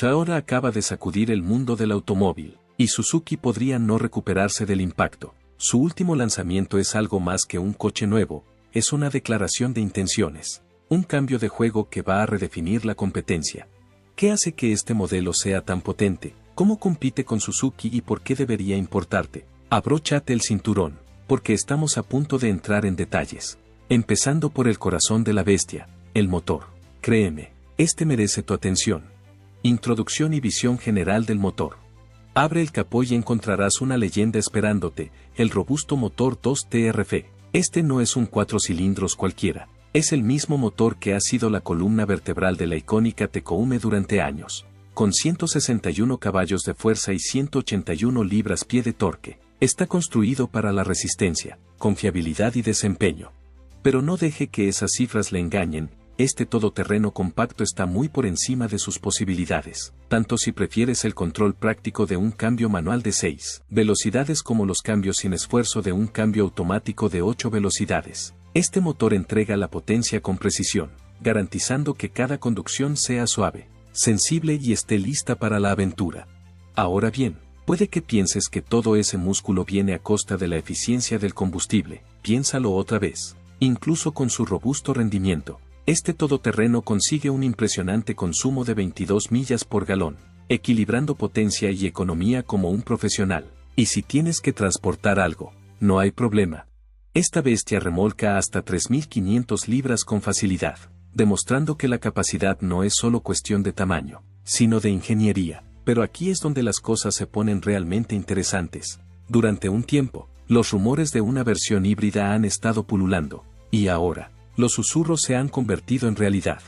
Toyota acaba de sacudir el mundo del automóvil, y Suzuki podría no recuperarse del impacto. Su último lanzamiento es algo más que un coche nuevo, es una declaración de intenciones, un cambio de juego que va a redefinir la competencia. ¿Qué hace que este modelo sea tan potente? ¿Cómo compite con Suzuki y por qué debería importarte? Abróchate el cinturón, porque estamos a punto de entrar en detalles. Empezando por el corazón de la bestia, el motor. Créeme, este merece tu atención. Introducción y visión general del motor. Abre el capó y encontrarás una leyenda esperándote, el robusto motor 2TRF. Este no es un 4 cilindros cualquiera, es el mismo motor que ha sido la columna vertebral de la icónica Tecoume durante años. Con 161 caballos de fuerza y 181 libras-pie de torque, está construido para la resistencia, confiabilidad y desempeño. Pero no deje que esas cifras le engañen, este todoterreno compacto está muy por encima de sus posibilidades, tanto si prefieres el control práctico de un cambio manual de 6 velocidades como los cambios sin esfuerzo de un cambio automático de 8 velocidades. Este motor entrega la potencia con precisión, garantizando que cada conducción sea suave, sensible y esté lista para la aventura. Ahora bien, puede que pienses que todo ese músculo viene a costa de la eficiencia del combustible, piénsalo otra vez. Incluso con su robusto rendimiento, este todoterreno consigue un impresionante consumo de 22 millas por galón, equilibrando potencia y economía como un profesional. Y si tienes que transportar algo, no hay problema. Esta bestia remolca hasta 3.500 libras con facilidad, demostrando que la capacidad no es solo cuestión de tamaño, sino de ingeniería. Pero aquí es donde las cosas se ponen realmente interesantes. Durante un tiempo, los rumores de una versión híbrida han estado pululando, y ahora, los susurros se han convertido en realidad.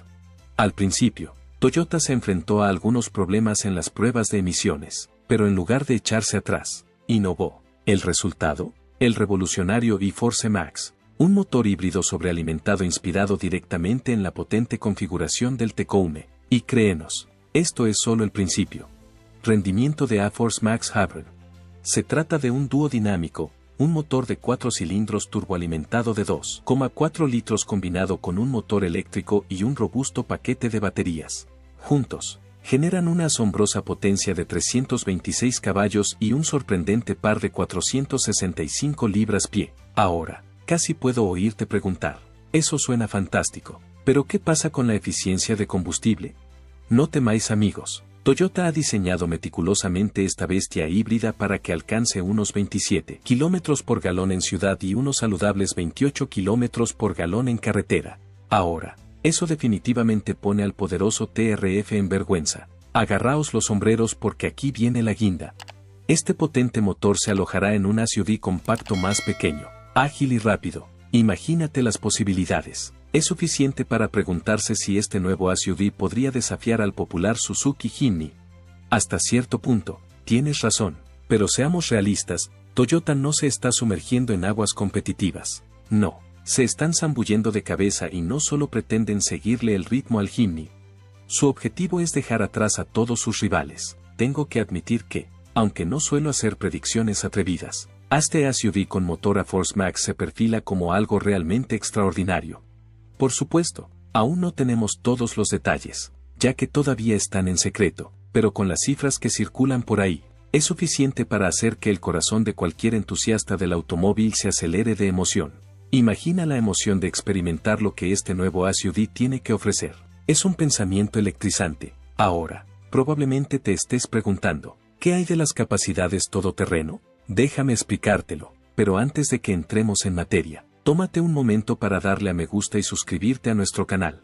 Al principio, Toyota se enfrentó a algunos problemas en las pruebas de emisiones, pero en lugar de echarse atrás, innovó. ¿El resultado? El revolucionario e-Force Max, un motor híbrido sobrealimentado inspirado directamente en la potente configuración del Tecoume. Y créenos, esto es solo el principio. Rendimiento de A-Force Max Hybrid. Se trata de un dúo dinámico, un motor de 4 cilindros turboalimentado de 2,4 litros combinado con un motor eléctrico y un robusto paquete de baterías. Juntos, generan una asombrosa potencia de 326 caballos y un sorprendente par de 465 libras-pie. Ahora, casi puedo oírte preguntar, eso suena fantástico, pero ¿qué pasa con la eficiencia de combustible? No temáis amigos. Toyota ha diseñado meticulosamente esta bestia híbrida para que alcance unos 27 kilómetros por galón en ciudad y unos saludables 28 kilómetros por galón en carretera. Ahora, eso definitivamente pone al poderoso TRF en vergüenza. Agarraos los sombreros porque aquí viene la guinda. Este potente motor se alojará en un SUV compacto más pequeño, ágil y rápido. Imagínate las posibilidades. Es suficiente para preguntarse si este nuevo SUV podría desafiar al popular Suzuki Jimny. Hasta cierto punto, tienes razón, pero seamos realistas, Toyota no se está sumergiendo en aguas competitivas. No, se están zambullendo de cabeza y no solo pretenden seguirle el ritmo al Jimny. Su objetivo es dejar atrás a todos sus rivales. Tengo que admitir que, aunque no suelo hacer predicciones atrevidas, este SUV con motor A-Force Max se perfila como algo realmente extraordinario. Por supuesto, aún no tenemos todos los detalles, ya que todavía están en secreto, pero con las cifras que circulan por ahí, es suficiente para hacer que el corazón de cualquier entusiasta del automóvil se acelere de emoción. Imagina la emoción de experimentar lo que este nuevo SUV tiene que ofrecer. Es un pensamiento electrizante. Ahora, probablemente te estés preguntando, ¿qué hay de las capacidades todoterreno? Déjame explicártelo, pero antes de que entremos en materia, tómate un momento para darle a me gusta y suscribirte a nuestro canal.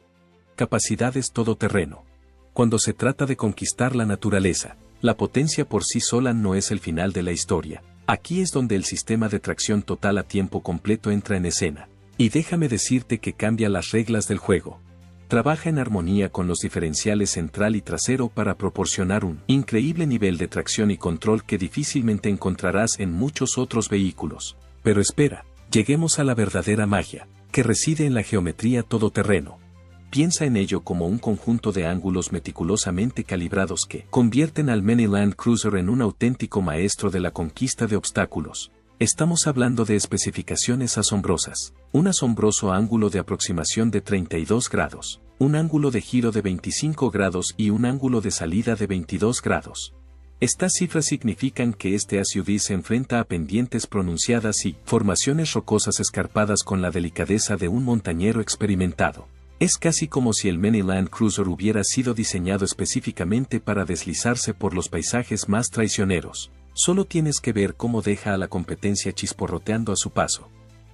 Capacidades todoterreno. Cuando se trata de conquistar la naturaleza, la potencia por sí sola no es el final de la historia. Aquí es donde el sistema de tracción total a tiempo completo entra en escena. Y déjame decirte que cambia las reglas del juego. Trabaja en armonía con los diferenciales central y trasero para proporcionar un increíble nivel de tracción y control que difícilmente encontrarás en muchos otros vehículos. Pero espera, lleguemos a la verdadera magia, que reside en la geometría todoterreno. Piensa en ello como un conjunto de ángulos meticulosamente calibrados que convierten al Mini Land Cruiser en un auténtico maestro de la conquista de obstáculos. Estamos hablando de especificaciones asombrosas, un asombroso ángulo de aproximación de 32 grados, un ángulo de giro de 25 grados y un ángulo de salida de 22 grados. Estas cifras significan que este SUV se enfrenta a pendientes pronunciadas y formaciones rocosas escarpadas con la delicadeza de un montañero experimentado. Es casi como si el Mini Land Cruiser hubiera sido diseñado específicamente para deslizarse por los paisajes más traicioneros. Solo tienes que ver cómo deja a la competencia chisporroteando a su paso.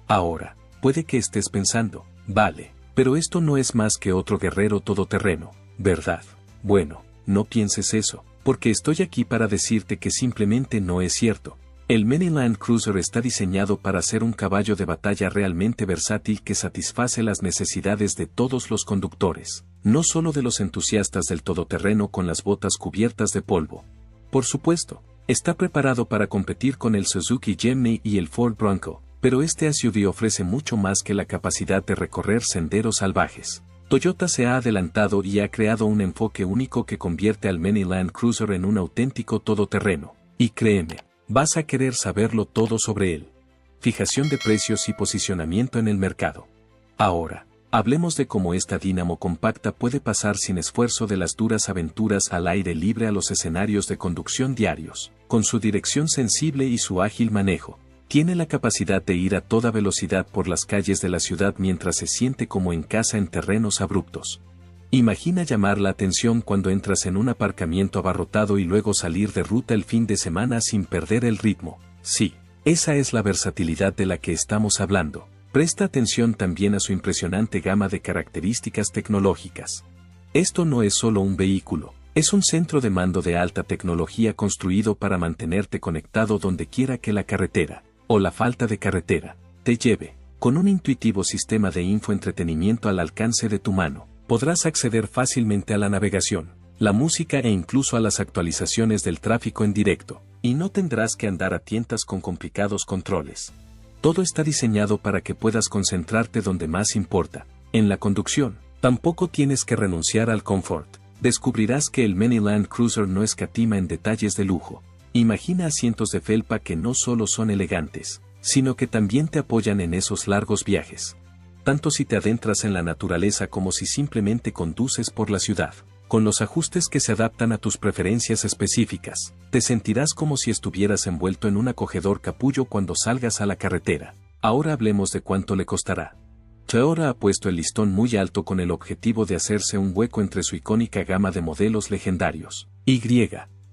Ahora, puede que estés pensando, vale, pero esto no es más que otro guerrero todoterreno, ¿verdad? Bueno, no pienses eso, porque estoy aquí para decirte que simplemente no es cierto. El Mini Land Cruiser está diseñado para ser un caballo de batalla realmente versátil que satisface las necesidades de todos los conductores, no solo de los entusiastas del todoterreno con las botas cubiertas de polvo. Por supuesto, está preparado para competir con el Suzuki Jimny y el Ford Bronco, pero este SUV ofrece mucho más que la capacidad de recorrer senderos salvajes. Toyota se ha adelantado y ha creado un enfoque único que convierte al Mini Land Cruiser en un auténtico todoterreno, y créeme, vas a querer saberlo todo sobre él. Fijación de precios y posicionamiento en el mercado. Ahora, hablemos de cómo esta dínamo compacta puede pasar sin esfuerzo de las duras aventuras al aire libre a los escenarios de conducción diarios. Con su dirección sensible y su ágil manejo, tiene la capacidad de ir a toda velocidad por las calles de la ciudad mientras se siente como en casa en terrenos abruptos. Imagina llamar la atención cuando entras en un aparcamiento abarrotado y luego salir de ruta el fin de semana sin perder el ritmo. Sí, esa es la versatilidad de la que estamos hablando. Presta atención también a su impresionante gama de características tecnológicas. Esto no es solo un vehículo, es un centro de mando de alta tecnología construido para mantenerte conectado donde quiera que la carretera, o la falta de carretera, te lleve. Con un intuitivo sistema de infoentretenimiento al alcance de tu mano, podrás acceder fácilmente a la navegación, la música e incluso a las actualizaciones del tráfico en directo, y no tendrás que andar a tientas con complicados controles. Todo está diseñado para que puedas concentrarte donde más importa, en la conducción. Tampoco tienes que renunciar al confort. Descubrirás que el Mini Land Cruiser no escatima en detalles de lujo. Imagina asientos de felpa que no solo son elegantes, sino que también te apoyan en esos largos viajes. Tanto si te adentras en la naturaleza como si simplemente conduces por la ciudad. Con los ajustes que se adaptan a tus preferencias específicas, te sentirás como si estuvieras envuelto en un acogedor capullo cuando salgas a la carretera. Ahora hablemos de cuánto le costará. Toyota ha puesto el listón muy alto con el objetivo de hacerse un hueco entre su icónica gama de modelos legendarios.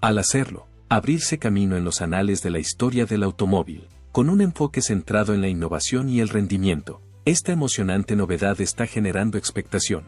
Al hacerlo, abrirse camino en los anales de la historia del automóvil, con un enfoque centrado en la innovación y el rendimiento. Esta emocionante novedad está generando expectación.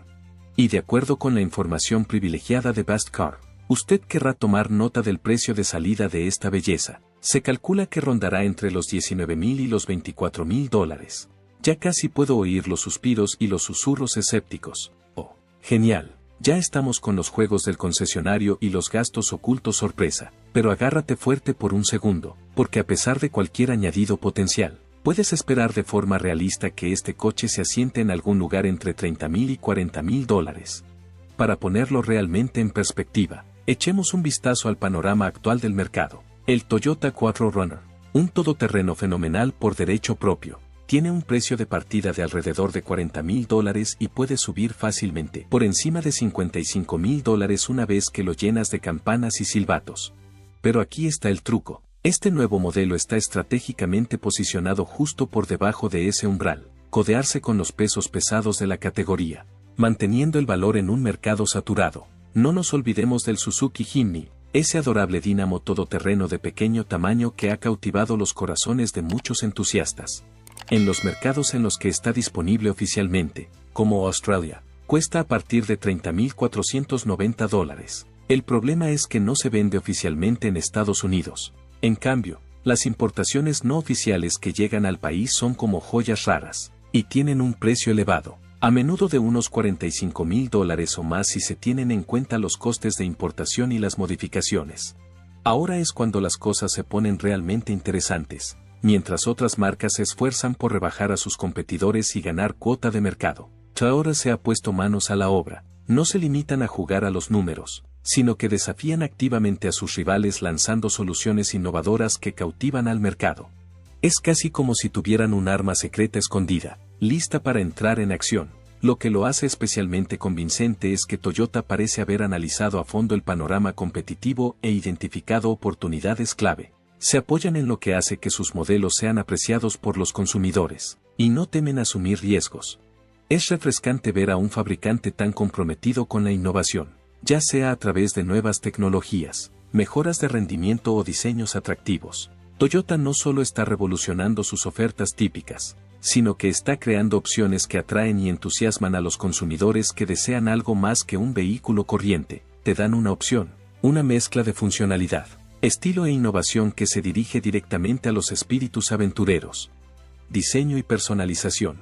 Y de acuerdo con la información privilegiada de Best Car, usted querrá tomar nota del precio de salida de esta belleza. Se calcula que rondará entre los $19,000 y los $24,000. Ya casi puedo oír los suspiros y los susurros escépticos. Oh, genial. Ya estamos con los juegos del concesionario y los gastos ocultos sorpresa. Pero agárrate fuerte por un segundo, porque a pesar de cualquier añadido potencial, puedes esperar de forma realista que este coche se asiente en algún lugar entre $30,000 y $40,000. Para ponerlo realmente en perspectiva, echemos un vistazo al panorama actual del mercado. El Toyota 4Runner, un todoterreno fenomenal por derecho propio, tiene un precio de partida de alrededor de $40,000 y puede subir fácilmente por encima de $55,000 una vez que lo llenas de campanas y silbatos. Pero aquí está el truco. Este nuevo modelo está estratégicamente posicionado justo por debajo de ese umbral, codearse con los pesos pesados de la categoría, manteniendo el valor en un mercado saturado. No nos olvidemos del Suzuki Jimny, ese adorable dínamo todoterreno de pequeño tamaño que ha cautivado los corazones de muchos entusiastas. En los mercados en los que está disponible oficialmente, como Australia, cuesta a partir de $30,490. El problema es que no se vende oficialmente en Estados Unidos. En cambio, las importaciones no oficiales que llegan al país son como joyas raras, y tienen un precio elevado, a menudo de unos $45,000 o más si se tienen en cuenta los costes de importación y las modificaciones. Ahora es cuando las cosas se ponen realmente interesantes, mientras otras marcas se esfuerzan por rebajar a sus competidores y ganar cuota de mercado. Toyota se ha puesto manos a la obra, no se limitan a jugar a los números, sino que desafían activamente a sus rivales lanzando soluciones innovadoras que cautivan al mercado. Es casi como si tuvieran un arma secreta escondida, lista para entrar en acción. Lo que lo hace especialmente convincente es que Toyota parece haber analizado a fondo el panorama competitivo e identificado oportunidades clave. Se apoyan en lo que hace que sus modelos sean apreciados por los consumidores, y no temen asumir riesgos. Es refrescante ver a un fabricante tan comprometido con la innovación, ya sea a través de nuevas tecnologías, mejoras de rendimiento o diseños atractivos. Toyota no solo está revolucionando sus ofertas típicas, sino que está creando opciones que atraen y entusiasman a los consumidores que desean algo más que un vehículo corriente. Te dan una opción, una mezcla de funcionalidad, estilo e innovación que se dirige directamente a los espíritus aventureros. Diseño y personalización.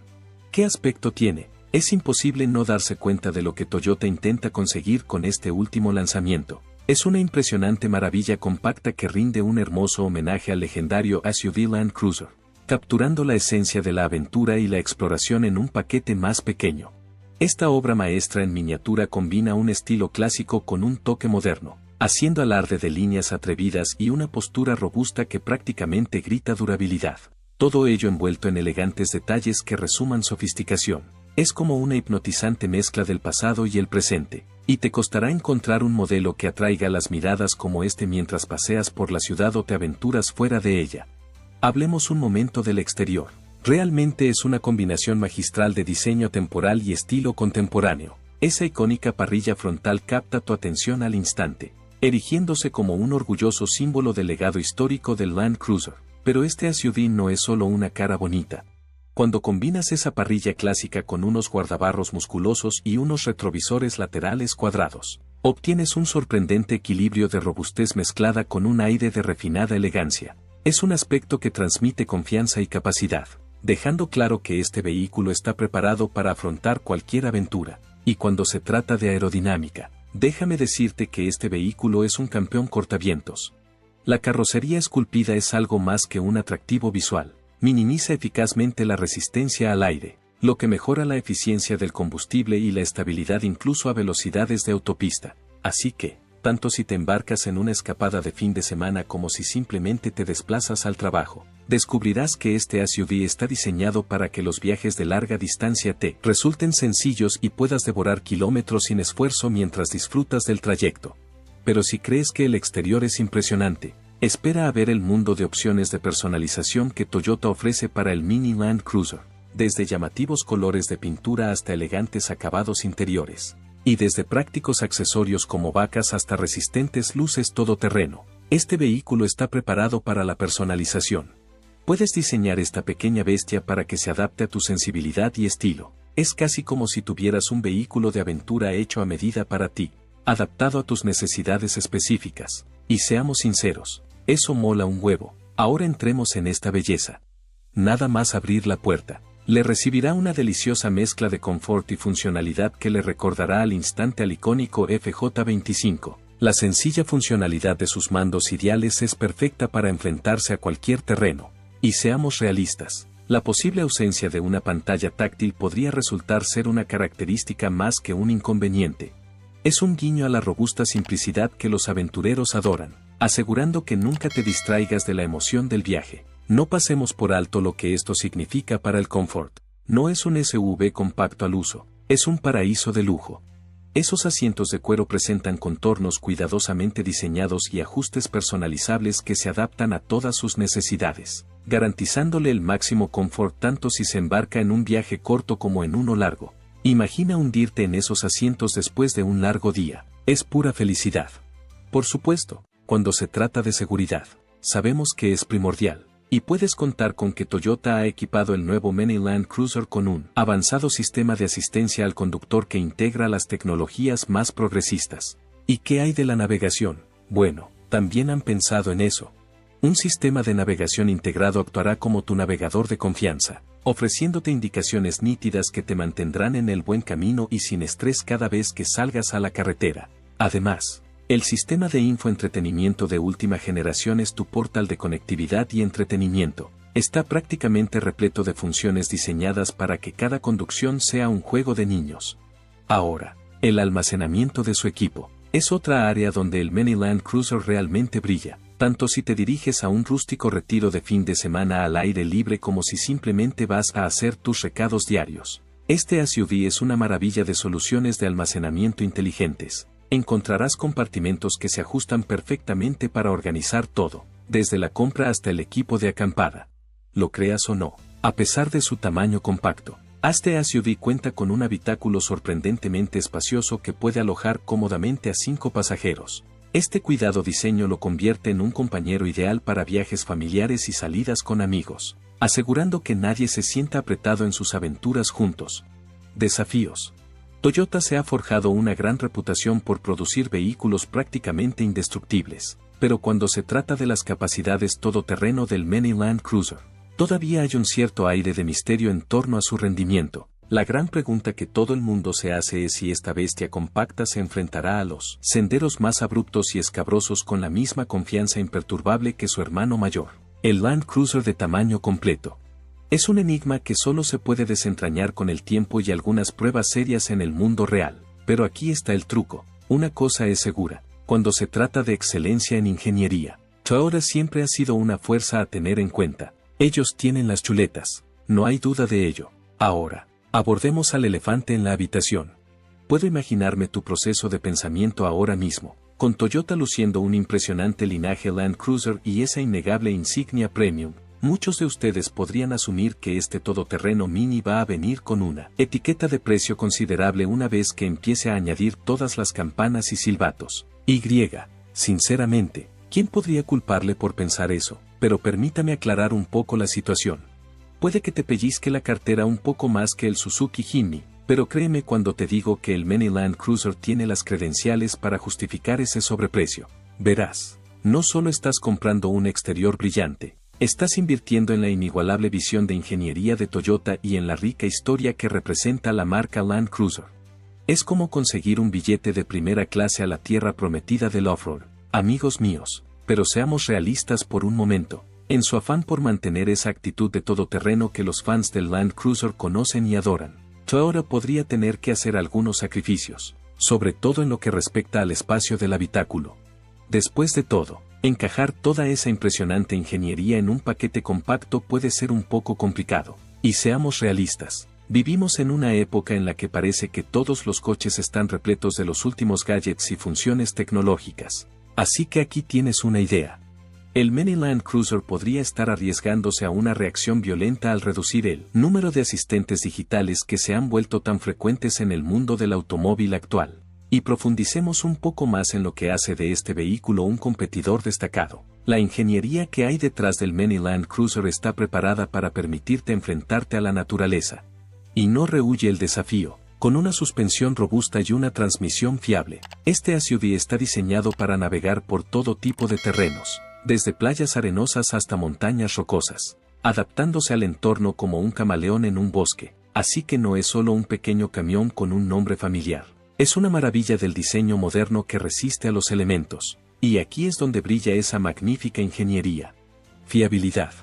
¿Qué aspecto tiene? Es imposible no darse cuenta de lo que Toyota intenta conseguir con este último lanzamiento. Es una impresionante maravilla compacta que rinde un hermoso homenaje al legendario SUV Land Cruiser, capturando la esencia de la aventura y la exploración en un paquete más pequeño. Esta obra maestra en miniatura combina un estilo clásico con un toque moderno, haciendo alarde de líneas atrevidas y una postura robusta que prácticamente grita durabilidad. Todo ello envuelto en elegantes detalles que resuman sofisticación. Es como una hipnotizante mezcla del pasado y el presente, y te costará encontrar un modelo que atraiga las miradas como este mientras paseas por la ciudad o te aventuras fuera de ella. Hablemos un momento del exterior. Realmente es una combinación magistral de diseño temporal y estilo contemporáneo. Esa icónica parrilla frontal capta tu atención al instante, erigiéndose como un orgulloso símbolo del legado histórico del Land Cruiser. Pero este SUV no es solo una cara bonita. Cuando combinas esa parrilla clásica con unos guardabarros musculosos y unos retrovisores laterales cuadrados, obtienes un sorprendente equilibrio de robustez mezclada con un aire de refinada elegancia. Es un aspecto que transmite confianza y capacidad, dejando claro que este vehículo está preparado para afrontar cualquier aventura. Y cuando se trata de aerodinámica, déjame decirte que este vehículo es un campeón cortavientos. La carrocería esculpida es algo más que un atractivo visual. Minimiza eficazmente la resistencia al aire, lo que mejora la eficiencia del combustible y la estabilidad incluso a velocidades de autopista. Así que, tanto si te embarcas en una escapada de fin de semana como si simplemente te desplazas al trabajo, descubrirás que este SUV está diseñado para que los viajes de larga distancia te resulten sencillos y puedas devorar kilómetros sin esfuerzo mientras disfrutas del trayecto. Pero si crees que el exterior es impresionante, espera a ver el mundo de opciones de personalización que Toyota ofrece para el Mini Land Cruiser, desde llamativos colores de pintura hasta elegantes acabados interiores. Y desde prácticos accesorios como vacas hasta resistentes luces todoterreno, este vehículo está preparado para la personalización. Puedes diseñar esta pequeña bestia para que se adapte a tu sensibilidad y estilo. Es casi como si tuvieras un vehículo de aventura hecho a medida para ti, adaptado a tus necesidades específicas. Y seamos sinceros, eso mola un huevo. Ahora entremos en esta belleza. Nada más abrir la puerta. Le recibirá una deliciosa mezcla de confort y funcionalidad que le recordará al instante al icónico FJ25. La sencilla funcionalidad de sus mandos ideales es perfecta para enfrentarse a cualquier terreno. Y seamos realistas, la posible ausencia de una pantalla táctil podría resultar ser una característica más que un inconveniente. Es un guiño a la robusta simplicidad que los aventureros adoran, asegurando que nunca te distraigas de la emoción del viaje. No pasemos por alto lo que esto significa para el confort. No es un SUV compacto al uso, es un paraíso de lujo. Esos asientos de cuero presentan contornos cuidadosamente diseñados y ajustes personalizables que se adaptan a todas sus necesidades, garantizándole el máximo confort tanto si se embarca en un viaje corto como en uno largo. Imagina hundirte en esos asientos después de un largo día. Es pura felicidad. Por supuesto, cuando se trata de seguridad, sabemos que es primordial. Y puedes contar con que Toyota ha equipado el nuevo Mini Land Cruiser con un avanzado sistema de asistencia al conductor que integra las tecnologías más progresistas. ¿Y qué hay de la navegación? Bueno, también han pensado en eso. Un sistema de navegación integrado actuará como tu navegador de confianza, ofreciéndote indicaciones nítidas que te mantendrán en el buen camino y sin estrés cada vez que salgas a la carretera. Además, el sistema de infoentretenimiento de última generación es tu portal de conectividad y entretenimiento. Está prácticamente repleto de funciones diseñadas para que cada conducción sea un juego de niños. Ahora, el almacenamiento de su equipo es otra área donde el Mini Land Cruiser realmente brilla, tanto si te diriges a un rústico retiro de fin de semana al aire libre como si simplemente vas a hacer tus recados diarios. Este SUV es una maravilla de soluciones de almacenamiento inteligentes. Encontrarás compartimentos que se ajustan perfectamente para organizar todo, desde la compra hasta el equipo de acampada. Lo creas o no, a pesar de su tamaño compacto, este SUV cuenta con un habitáculo sorprendentemente espacioso que puede alojar cómodamente a 5 pasajeros. Este cuidado diseño lo convierte en un compañero ideal para viajes familiares y salidas con amigos, asegurando que nadie se sienta apretado en sus aventuras juntos. Desafíos. Toyota se ha forjado una gran reputación por producir vehículos prácticamente indestructibles, pero cuando se trata de las capacidades todoterreno del Mini Land Cruiser, todavía hay un cierto aire de misterio en torno a su rendimiento. La gran pregunta que todo el mundo se hace es si esta bestia compacta se enfrentará a los senderos más abruptos y escabrosos con la misma confianza imperturbable que su hermano mayor, el Land Cruiser de tamaño completo. Es un enigma que solo se puede desentrañar con el tiempo y algunas pruebas serias en el mundo real, pero aquí está el truco. Una cosa es segura, cuando se trata de excelencia en ingeniería, Toyota siempre ha sido una fuerza a tener en cuenta. Ellos tienen las chuletas, no hay duda de ello. Ahora, abordemos al elefante en la habitación. Puedo imaginarme tu proceso de pensamiento ahora mismo, con Toyota luciendo un impresionante linaje Land Cruiser y esa innegable insignia premium. Muchos de ustedes podrían asumir que este todoterreno Mini va a venir con una etiqueta de precio considerable una vez que empiece a añadir todas las campanas y silbatos. Sinceramente, ¿quién podría culparle por pensar eso? Pero permítame aclarar un poco la situación. Puede que te pellizque la cartera un poco más que el Suzuki Jimny, pero créeme cuando te digo que el Mini Land Cruiser tiene las credenciales para justificar ese sobreprecio. Verás, no solo estás comprando un exterior brillante, estás invirtiendo en la inigualable visión de ingeniería de Toyota y en la rica historia que representa la marca Land Cruiser. Es como conseguir un billete de primera clase a la tierra prometida del off-road, amigos míos, pero seamos realistas por un momento. En su afán por mantener esa actitud de todoterreno que los fans del Land Cruiser conocen y adoran, Toyota podría tener que hacer algunos sacrificios, sobre todo en lo que respecta al espacio del habitáculo. Después de todo, encajar toda esa impresionante ingeniería en un paquete compacto puede ser un poco complicado. Y seamos realistas, vivimos en una época en la que parece que todos los coches están repletos de los últimos gadgets y funciones tecnológicas. Así que aquí tienes una idea. El Mini Land Cruiser podría estar arriesgándose a una reacción violenta al reducir el número de asistentes digitales que se han vuelto tan frecuentes en el mundo del automóvil actual. Y profundicemos un poco más en lo que hace de este vehículo un competidor destacado. La ingeniería que hay detrás del Mini Land Cruiser está preparada para permitirte enfrentarte a la naturaleza. Y no rehúye el desafío. Con una suspensión robusta y una transmisión fiable, este SUV está diseñado para navegar por todo tipo de terrenos, desde playas arenosas hasta montañas rocosas, adaptándose al entorno como un camaleón en un bosque. Así que no es solo un pequeño camión con un nombre familiar. Es una maravilla del diseño moderno que resiste a los elementos, y aquí es donde brilla esa magnífica ingeniería. Fiabilidad.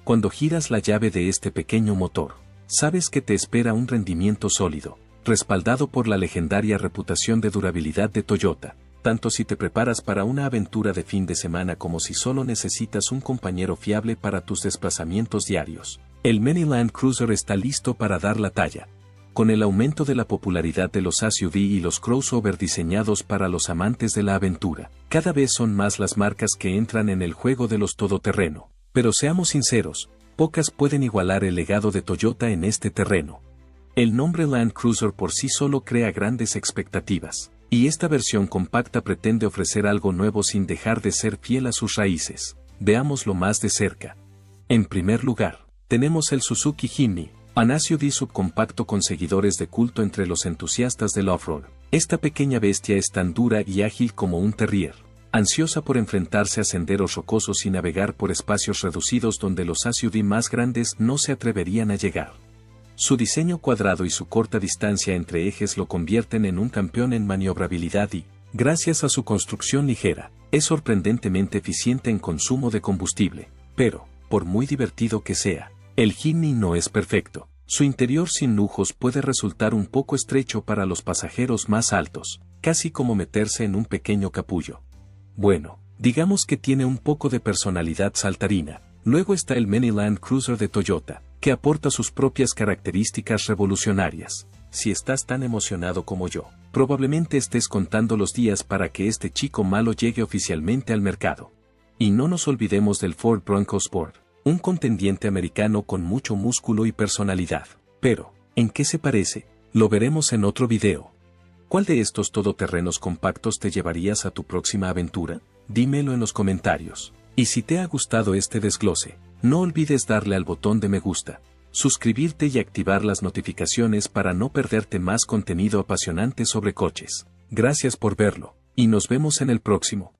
Cuando giras la llave de este pequeño motor, sabes que te espera un rendimiento sólido, respaldado por la legendaria reputación de durabilidad de Toyota, tanto si te preparas para una aventura de fin de semana como si solo necesitas un compañero fiable para tus desplazamientos diarios. El Mini Land Cruiser está listo para dar la talla. Con el aumento de la popularidad de los SUV y los crossover diseñados para los amantes de la aventura, cada vez son más las marcas que entran en el juego de los todoterreno. Pero seamos sinceros, pocas pueden igualar el legado de Toyota en este terreno. El nombre Land Cruiser por sí solo crea grandes expectativas, y esta versión compacta pretende ofrecer algo nuevo sin dejar de ser fiel a sus raíces. Veámoslo más de cerca. En primer lugar, tenemos el Suzuki Jimny, un SUV subcompacto con seguidores de culto entre los entusiastas del off-road. Esta pequeña bestia es tan dura y ágil como un terrier, ansiosa por enfrentarse a senderos rocosos y navegar por espacios reducidos donde los SUV más grandes no se atreverían a llegar. Su diseño cuadrado y su corta distancia entre ejes lo convierten en un campeón en maniobrabilidad y, gracias a su construcción ligera, es sorprendentemente eficiente en consumo de combustible. Pero, por muy divertido que sea, el Jimny no es perfecto. Su interior sin lujos puede resultar un poco estrecho para los pasajeros más altos, casi como meterse en un pequeño capullo. Bueno, digamos que tiene un poco de personalidad saltarina. Luego está el Mini Land Cruiser de Toyota, que aporta sus propias características revolucionarias. Si estás tan emocionado como yo, probablemente estés contando los días para que este chico malo llegue oficialmente al mercado. Y no nos olvidemos del Ford Bronco Sport, un contendiente americano con mucho músculo y personalidad. Pero, ¿en qué se parece? Lo veremos en otro video. ¿Cuál de estos todoterrenos compactos te llevarías a tu próxima aventura? Dímelo en los comentarios. Y si te ha gustado este desglose, no olvides darle al botón de me gusta, suscribirte y activar las notificaciones para no perderte más contenido apasionante sobre coches. Gracias por verlo, y nos vemos en el próximo.